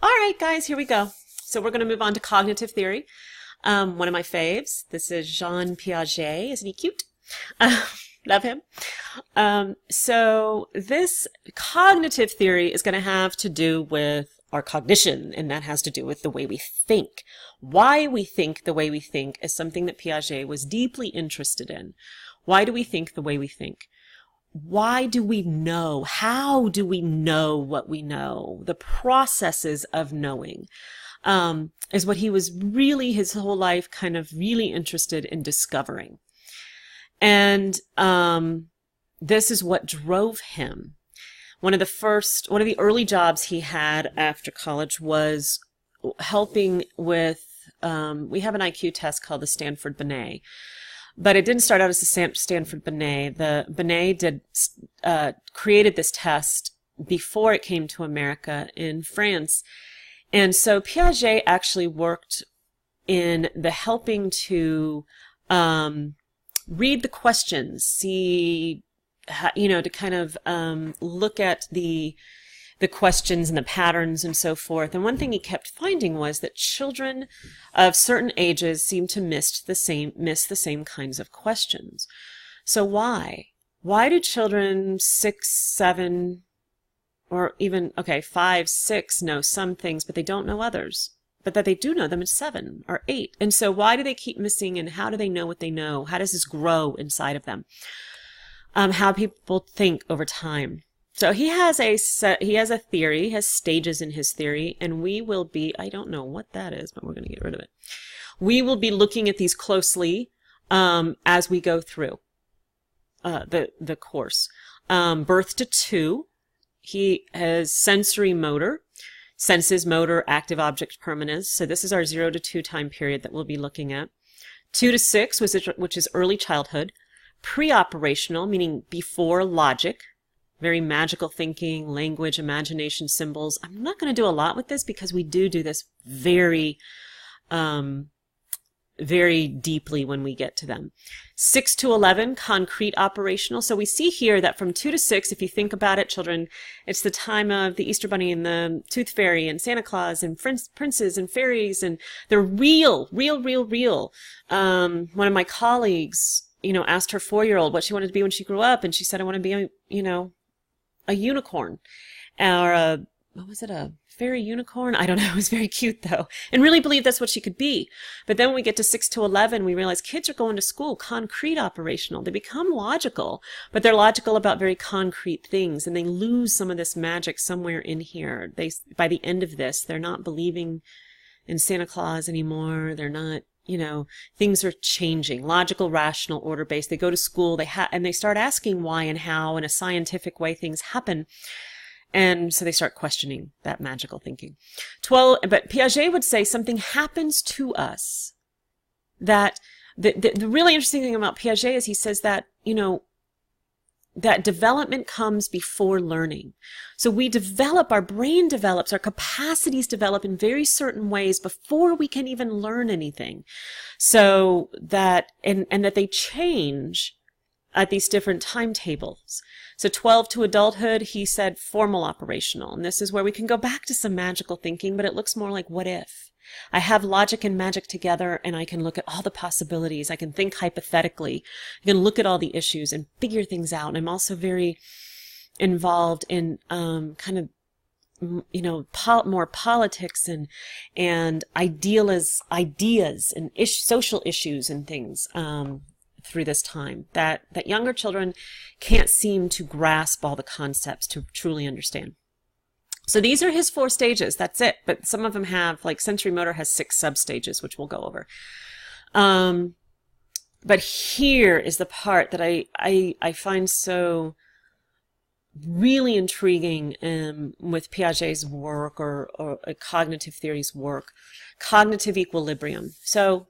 All right, guys, here we go. So we're going to move on to cognitive theory. One of my faves. This is Jean Piaget. Isn't he cute? Love him. So this cognitive theory is going to have to do with our cognition, and that has to do with the way we think. Why we think the way we think is something that Piaget was deeply interested in. Why do we think the way we think? Why do we know? How do we know what we know? The processes of knowing is what he was really, his whole life, kind of really interested in discovering. And this is what drove him. One of the early jobs he had after college was helping with, we have an IQ test called the Stanford Binet. But it didn't start out as the Stanford Binet. The Binet created this test before it came to America in France. And so Piaget actually worked in the helping to read the questions, see, to kind of look at the questions and the patterns and so forth. And one thing he kept finding was that children of certain ages seem to miss the same kinds of questions. So why? Why do children 6, 7, or even, 5, 6 know some things, but they don't know others? But that they do know them at 7 or 8. And so why do they keep missing, and how do they know what they know? How does this grow inside of them? How people think over time. So he has a theory, he has stages in his theory, and we will be, I don't know what that is, but we're going to get rid of it. We will be looking at these closely as we go through the course. Birth to 2, he has sensory motor, senses, motor, active object permanence. So this is our 0 to 2 time period that we'll be looking at. 2 to 6, which is early childhood. Pre-operational, meaning before logic. Very magical thinking, language, imagination, symbols. I'm not going to do a lot with this because we do this very, very deeply when we get to them. 6 to 11, concrete operational. So we see here that from 2 to 6, if you think about it, children, it's the time of the Easter Bunny and the Tooth Fairy and Santa Claus and princes and fairies, and they're real. One of my colleagues, asked her 4-year-old what she wanted to be when she grew up, and she said, I want to be a unicorn, or a fairy unicorn? I don't know. It was very cute though, and really believed that's what she could be. But then when we get to 6 to 11, we realize kids are going to school, concrete operational. They become logical, but they're logical about very concrete things, and they lose some of this magic somewhere in here. By the end of this, they're not believing in Santa Claus anymore. They're not, things are changing. Logical, rational, order-based. They go to school, and they start asking why and how in a scientific way things happen. And so they start questioning that magical thinking. But Piaget would say something happens to us that the really interesting thing about Piaget is he says that, that development comes before learning. So our brain develops, our capacities develop in very certain ways before we can even learn anything. So that, and that they change at these different timetables. So 12 to adulthood, he said formal operational. And this is where we can go back to some magical thinking, but it looks more like what if. I have logic and magic together, and I can look at all the possibilities. I can think hypothetically. I can look at all the issues and figure things out. And I'm also very involved in kind of more politics and ideas and social issues and things through this time that younger children can't seem to grasp all the concepts to truly understand. So these are his 4 stages. That's it. But some of them have, like sensory motor has 6 sub-stages, which we'll go over. But here is the part that I find so really intriguing with Piaget's work or cognitive theory's work. Cognitive equilibrium. So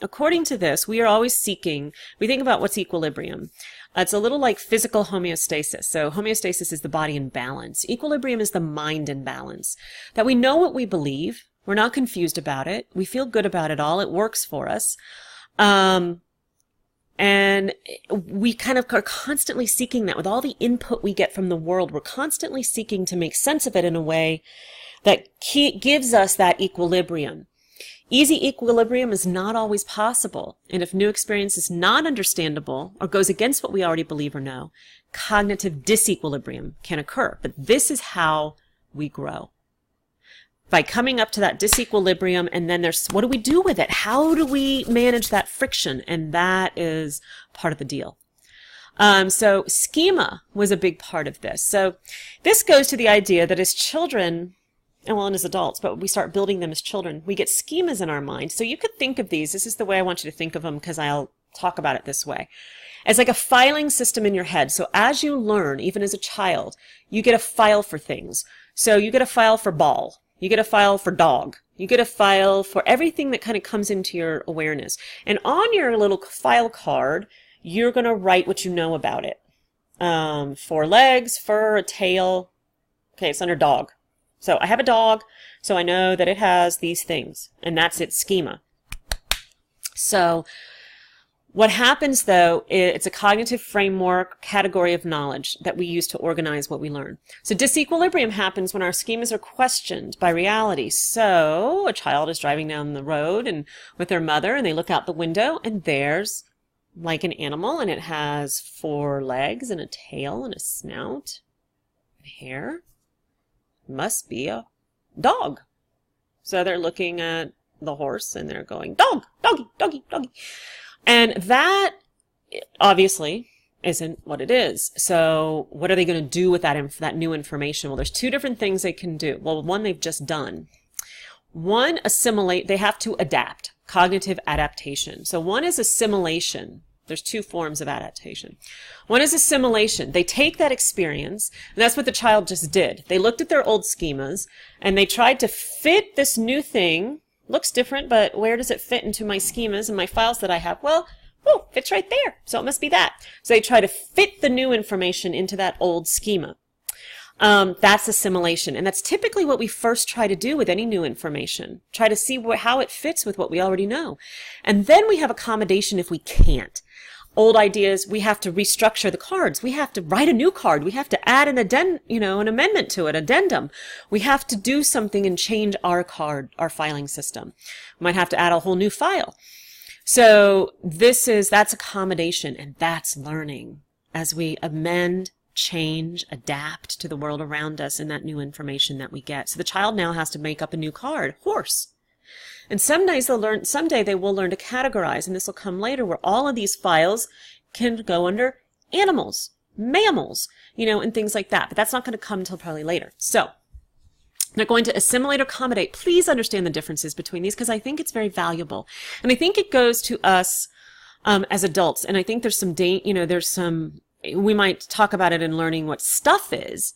according to this, we are always seeking, we think about what's equilibrium. It's a little like physical homeostasis. So homeostasis is the body in balance. Equilibrium is the mind in balance. That we know what we believe. We're not confused about it. We feel good about it all. It works for us. And we kind of are constantly seeking that with all the input we get from the world. We're constantly seeking to make sense of it in a way that gives us that equilibrium. Easy equilibrium is not always possible, and if new experience is not understandable or goes against what we already believe or know, cognitive disequilibrium can occur. But this is how we grow. By coming up to that disequilibrium, and then there's, what do we do with it? How do we manage that friction? And that is part of the deal. So schema was a big part of this. So this goes to the idea that as children, and as adults, but we start building them as children, we get schemas in our mind. So you could think of these, this is the way I want you to think of them because I'll talk about it this way, as like a filing system in your head. So as you learn, even as a child, you get a file for things. So you get a file for ball, you get a file for dog, you get a file for everything that kind of comes into your awareness. And on your little file card, you're going to write what you know about it. 4 legs, fur, a tail. Okay, it's under dog. So I have a dog, so I know that it has these things, and that's its schema. So what happens, though, it's a cognitive framework, category of knowledge that we use to organize what we learn. So disequilibrium happens when our schemas are questioned by reality. So a child is driving down the road and with their mother, and they look out the window, and there's like an animal, and it has 4 legs and a tail and a snout, and hair. Must be a dog. So they're looking at the horse and they're going, dog, doggy, doggy, doggy. And that obviously isn't what it is. So what are they going to do with that new information? Well, there's 2 different things they can do. Well, one they've just done. One, assimilate. They have to adapt. Cognitive adaptation. So one is assimilation. There's 2 forms of adaptation. One is assimilation. They take that experience, and that's what the child just did. They looked at their old schemas, and they tried to fit this new thing. Looks different, but where does it fit into my schemas and my files that I have? Well, oh, fits right there, so it must be that. So they try to fit the new information into that old schema. That's assimilation, and that's typically what we first try to do with any new information. Try to see how it fits with what we already know. And then we have accommodation if we can't. Old ideas, we have to restructure the cards. We have to write a new card. We have to add an an amendment to it, addendum. We have to do something and change our card, our filing system. We might have to add a whole new file. So that's accommodation, and that's learning as we amend, change, adapt to the world around us and that new information that we get. So the child now has to make up a new card, horse. And someday they will learn to categorize, and this will come later, where all of these files can go under animals, mammals, and things like that. But that's not going to come until probably later. So they're going to assimilate or accommodate. Please understand the differences between these, because I think it's very valuable. And I think it goes to us as adults. And I think there's we might talk about it in learning what stuff is.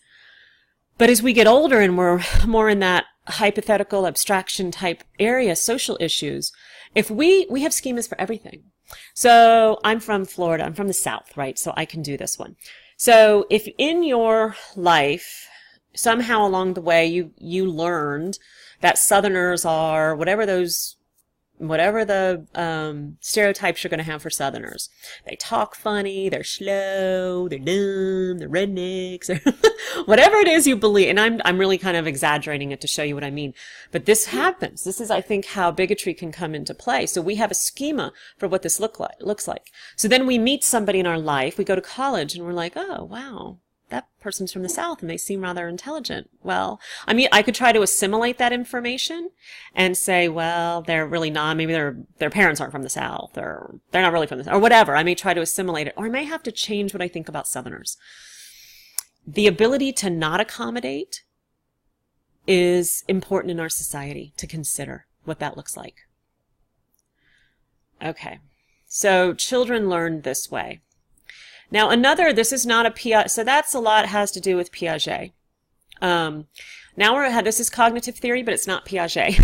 But as we get older and we're more in that hypothetical abstraction type area, social issues, if we have schemas for everything. So I'm from Florida, I'm from the South, right? So I can do this one. So if in your life, somehow along the way, you learned that Southerners are whatever the stereotypes you're going to have for Southerners. They talk funny, they're slow, they're dumb, they're rednecks, whatever it is you believe. And I'm really kind of exaggerating it to show you what I mean. But this happens. This is, I think, how bigotry can come into play. So we have a schema for what this looks like. So then we meet somebody in our life, we go to college, and we're like, oh, wow, that person's from the South and they seem rather intelligent. Well, I mean, I could try to assimilate that information and say, well, they're really not. Maybe their parents aren't from the South, or they're not really from the South, or whatever. I may try to assimilate it, or I may have to change what I think about Southerners. The ability to not accommodate is important in our society to consider what that looks like. Okay, so children learn this way. Now this is not a Piaget, so that's a lot has to do with Piaget. This is cognitive theory, but it's not Piaget.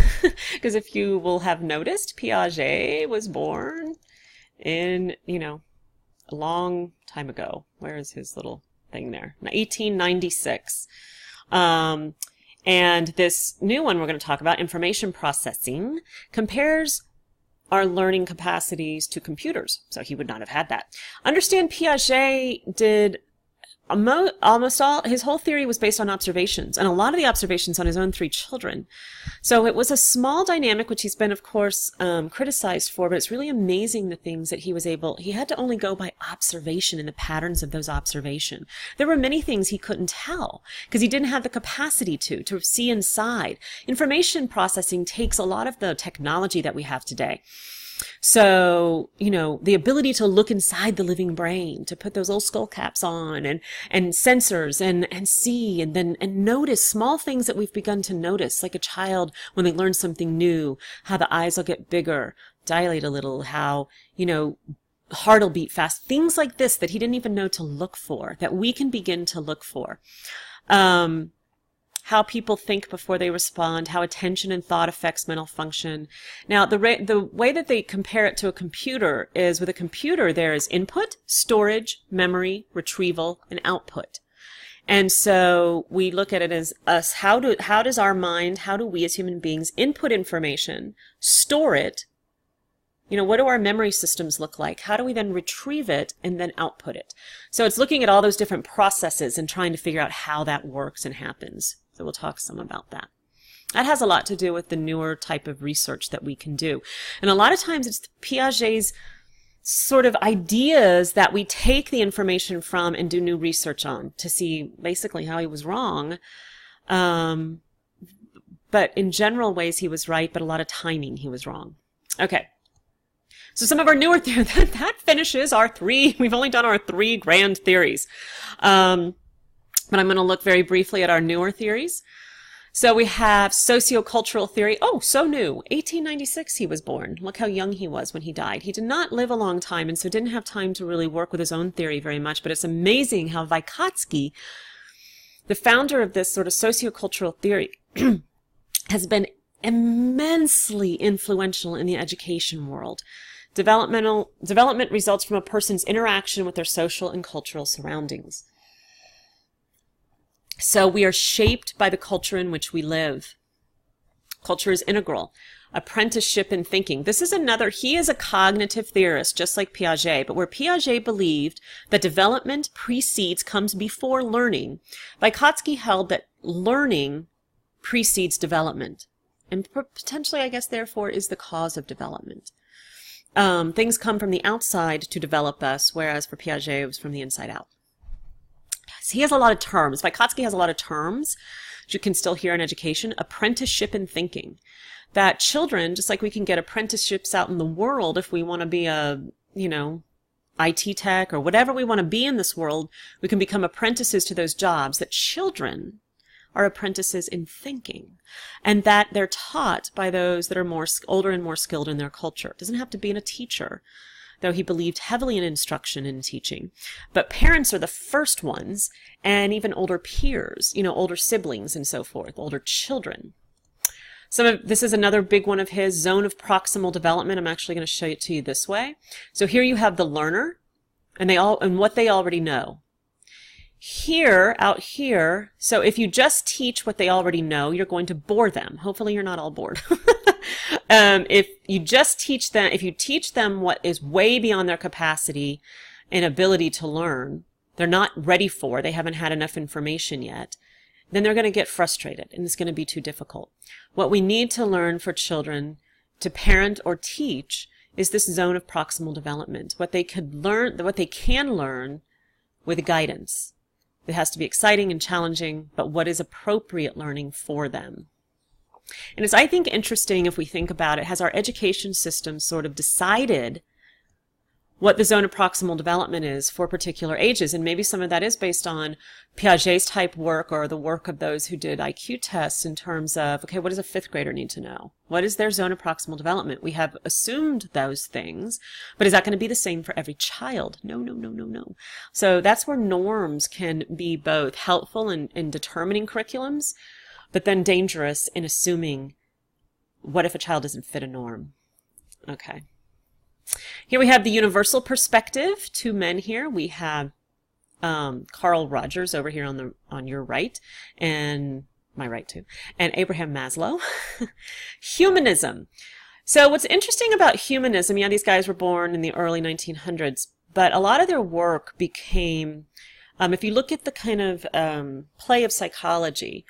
Because if you will have noticed, Piaget was born in, a long time ago. Where is his little thing there? 1896. And this new one we're going to talk about, information processing, compares our learning capacities to computers. So he would not have had that. Understand Piaget did almost all, his whole theory was based on observations, and a lot of the observations on his own 3 children. So it was a small dynamic, which he's been, of course, criticized for, but it's really amazing the things that he had to only go by observation and the patterns of those observations. There were many things he couldn't tell because he didn't have the capacity to see inside. Information processing takes a lot of the technology that we have today. So, the ability to look inside the living brain, to put those little skull caps on and sensors and see and notice small things that we've begun to notice, like a child when they learn something new, how the eyes will get bigger, dilate a little, how, heart will beat fast, things like this that he didn't even know to look for, that we can begin to look for. How people think before they respond, how attention and thought affects mental function. Now, the way that they compare it to a computer is with a computer, there is input, storage, memory, retrieval, and output. And so we look at it as us, how does our mind, how do we as human beings input information, store it? What do our memory systems look like? How do we then retrieve it and then output it? So it's looking at all those different processes and trying to figure out how that works and happens. So we'll talk some about that. That has a lot to do with the newer type of research that we can do. And a lot of times it's Piaget's sort of ideas that we take the information from and do new research on to see basically how he was wrong. But in general ways he was right, but a lot of timing he was wrong. Okay. So some of our newer theories, that finishes our 3, we've only done our 3 grand theories. But I'm going to look very briefly at our newer theories. So we have Sociocultural Theory. Oh, so new. 1896 he was born. Look how young he was when he died. He did not live a long time, and so didn't have time to really work with his own theory very much. But it's amazing how Vygotsky, the founder of this sort of sociocultural theory, has been immensely influential in the education world. Development results from a person's interaction with their social and cultural surroundings. So we are shaped by the culture in which we live. Culture is integral. Apprenticeship in thinking. This is he is a cognitive theorist, just like Piaget, but where Piaget believed that development comes before learning, Vygotsky held that learning precedes development. And potentially, I guess, therefore, is the cause of development. Things come from the outside to develop us, whereas for Piaget, it was from the inside out. He has a lot of terms. Vygotsky has a lot of terms that you can still hear in education. Apprenticeship in thinking. That children, just like we can get apprenticeships out in the world if we want to be a, IT tech or whatever we want to be in this world, we can become apprentices to those jobs. That children are apprentices in thinking, and that they're taught by those that are more older and more skilled in their culture. It doesn't have to be in a teacher, though he believed heavily in instruction and teaching. But parents are the first ones, and even older peers, older siblings and so forth, older children. This is another big one of his, zone of proximal development. I'm actually going to show it to you this way. So here you have the learner, and what they already know. Out here, so if you just teach what they already know, you're going to bore them. Hopefully you're not all bored. If you teach them what is way beyond their capacity and ability to learn, they're not ready for, they haven't had enough information yet, then they're going to get frustrated and it's going to be too difficult. What we need to learn for children to parent or teach is this zone of proximal development. What they can learn with guidance. It has to be exciting and challenging, but what is appropriate learning for them? And it's, I think, interesting if we think about it, has our education system sort of decided what the zone of proximal development is for particular ages? And maybe some of that is based on Piaget's type work or the work of those who did IQ tests in terms of, okay, what does a 5th grader need to know? What is their zone of proximal development? We have assumed those things, but is that going to be the same for every child? No, no, no, no, no. So that's where norms can be both helpful in determining curriculums, but then dangerous in assuming what if a child doesn't fit a norm? Okay. Here we have the universal perspective. 2 men here. We have Carl Rogers over here on your right, and my right too, and Abraham Maslow. Humanism. So what's interesting about humanism, these guys were born in the early 1900s, but a lot of their work became If you look at the kind of play of psychology,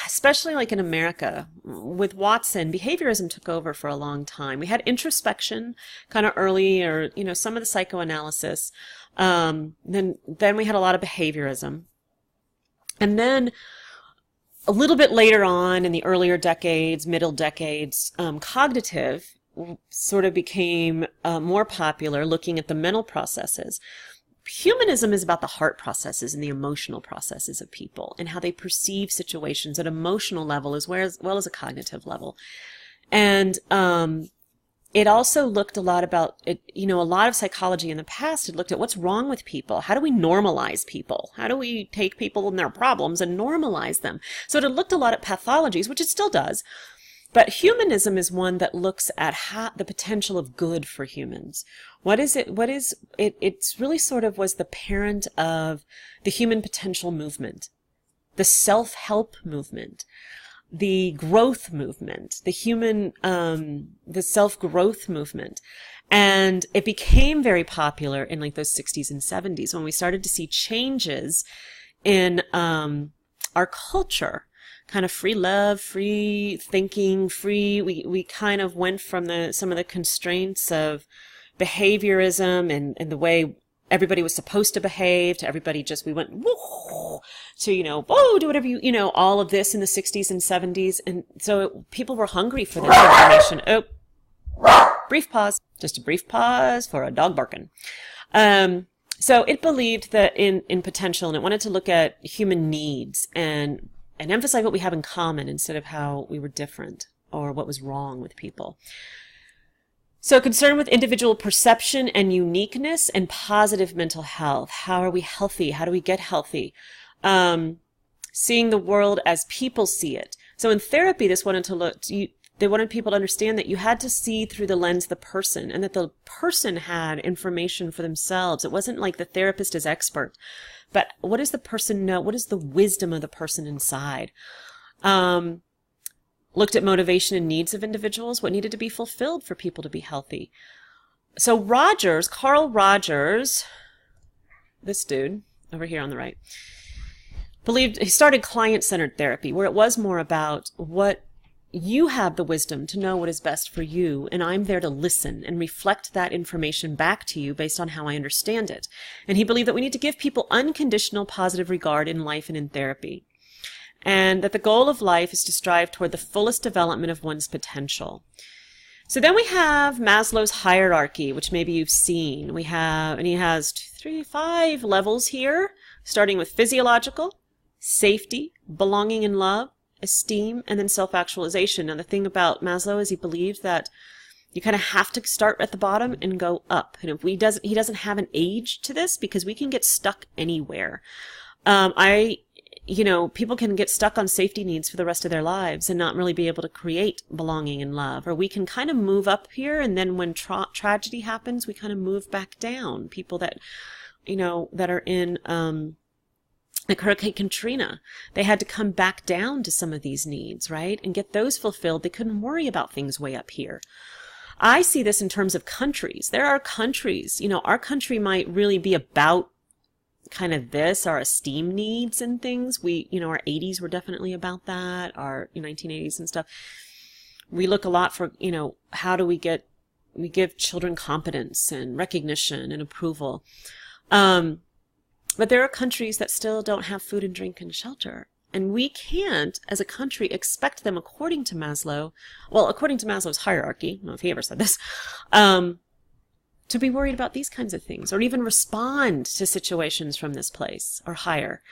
especially like in America, with Watson, behaviorism took over for a long time. We had introspection kind of early, or, some of the psychoanalysis. Then we had a lot of behaviorism. And then a little bit later on in the earlier decades, middle decades, cognitive sort of became more popular, looking at the mental processes. Humanism is about the heart processes and the emotional processes of people and how they perceive situations at an emotional level as well as a cognitive level. And it also looked a lot about it, a lot of psychology in the past had looked at what's wrong with people. How do we normalize people? How do we take people and their problems and normalize them? So it had looked a lot at pathologies, which it still does. But humanism is one that looks at the potential of good for humans. What is it? It's really sort of was the parent of the human potential movement, the self-help movement, the growth movement, the self-growth movement. And it became very popular in like those 60s and 70s when we started to see changes in our culture. Kind of free love, free thinking, we kind of went from some of the constraints of behaviorism and the way everybody was supposed to behave to everybody we went, whoa, to, whoa, do whatever all of this in the 60s and 70s. And so people were hungry for this information. Oh, brief pause, just a brief pause for a dog barking. So it believed that in potential, and it wanted to look at human needs and emphasize what we have in common instead of how we were different or what was wrong with people. So concerned with individual perception and uniqueness and positive mental health. How are we healthy? How do we get healthy? Seeing the world as people see it. So in therapy, they wanted people to understand that you had to see through the lens of the person and that the person had information for themselves. It wasn't like the therapist is expert. But what does the person know? What is the wisdom of the person inside? Looked at motivation and needs of individuals, what needed to be fulfilled for people to be healthy. So Carl Rogers, this dude over here on the right, he started client-centered therapy, where it was more about what you have the wisdom to know what is best for you, and I'm there to listen and reflect that information back to you based on how I understand it. And he believed that we need to give people unconditional positive regard in life and in therapy, and that the goal of life is to strive toward the fullest development of one's potential. So then we have Maslow's hierarchy, which maybe you've seen. And he has 5 levels here, starting with physiological, safety, belonging and love, esteem, and then self-actualization. Now, the thing about Maslow is he believed that you kind of have to start at the bottom and go up. And he doesn't have an age to this because we can get stuck anywhere. People can get stuck on safety needs for the rest of their lives and not really be able to create belonging and love. Or we can kind of move up here, and then when tragedy happens, we kind of move back down. People that, that are in, like Hurricane Katrina, they had to come back down to some of these needs, right? And get those fulfilled. They couldn't worry about things way up here. I see this in terms of countries. There are countries, our country might really be about kind of our esteem needs and things. Our 80s were definitely about that, our 1980s and stuff. We look a lot for, how do we give children competence and recognition and approval. But there are countries that still don't have food and drink and shelter. And we can't, as a country, expect them according to Maslow's hierarchy, I don't know if he ever said this, to be worried about these kinds of things, or even respond to situations from this place or higher,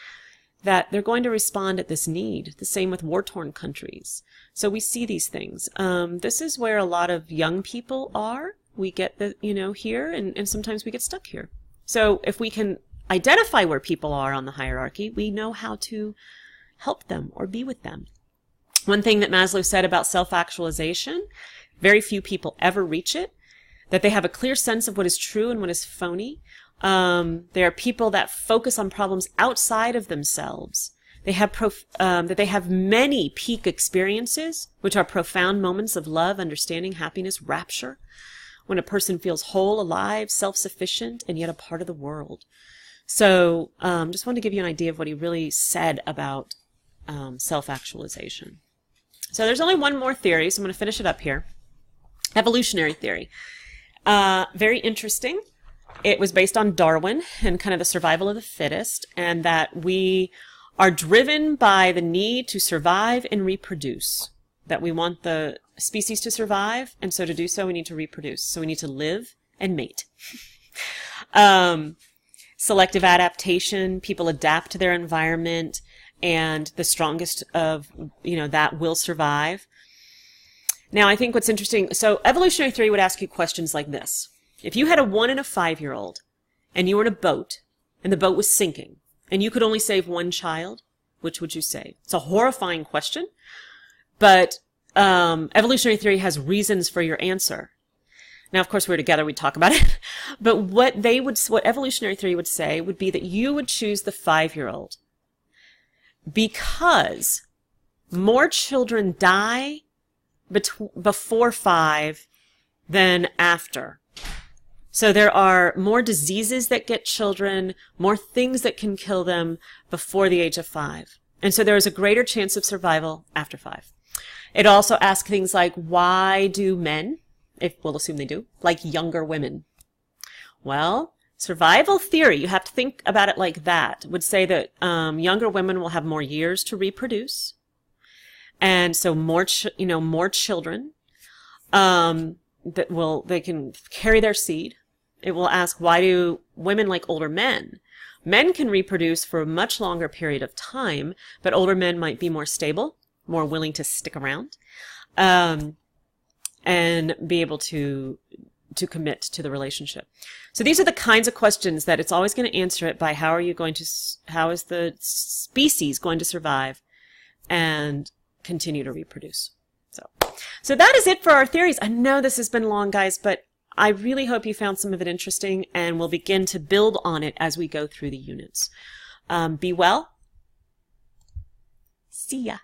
that they're going to respond at this need. The same with war-torn countries. So we see these things. This is where a lot of young people are. We get here, and sometimes we get stuck here. So if we can identify where people are on the hierarchy, we know how to help them or be with them. One thing that Maslow said about self-actualization, very few people ever reach it, that they have a clear sense of what is true and what is phony. There are people that focus on problems outside of themselves. They have that they have many peak experiences, which are profound moments of love, understanding, happiness, rapture, when a person feels whole, alive, self-sufficient, and yet a part of the world. So just wanted to give you an idea of what he really said about self-actualization. So there's only one more theory, so I'm going to finish it up here. Evolutionary theory. Very interesting. It was based on Darwin and kind of the survival of the fittest, and that we are driven by the need to survive and reproduce. That we want the species to survive, and so to do so we need to reproduce. So we need to live and mate. Selective adaptation, people adapt to their environment, and the strongest of, that will survive. Now, I think what's interesting, so evolutionary theory would ask you questions like this. If you had a 1 and a 5-year-old, and you were in a boat, and the boat was sinking, and you could only save one child, which would you save? It's a horrifying question, but evolutionary theory has reasons for your answer. Now, of course, we're together, we'd talk about it, but what evolutionary theory would say would be that you would choose the 5-year-old because more children die before 5 than after. So there are more diseases that get children, more things that can kill them before the age of 5. And so there is a greater chance of survival after 5. It also asks things like, why do men, if we'll assume they do, like younger women? Well, survival theory, you have to think about it like that, would say that younger women will have more years to reproduce. And so more children they can carry their seed. It will ask, why do women like older men? Men can reproduce for a much longer period of time, but older men might be more stable, more willing to stick around, and be able to commit to the relationship. So these are the kinds of questions that it's always going to answer it by how is the species going to survive and continue to reproduce. So that is it for our theories. I know this has been long, guys, but I really hope you found some of it interesting, and we'll begin to build on it as we go through the units. Be well. See ya.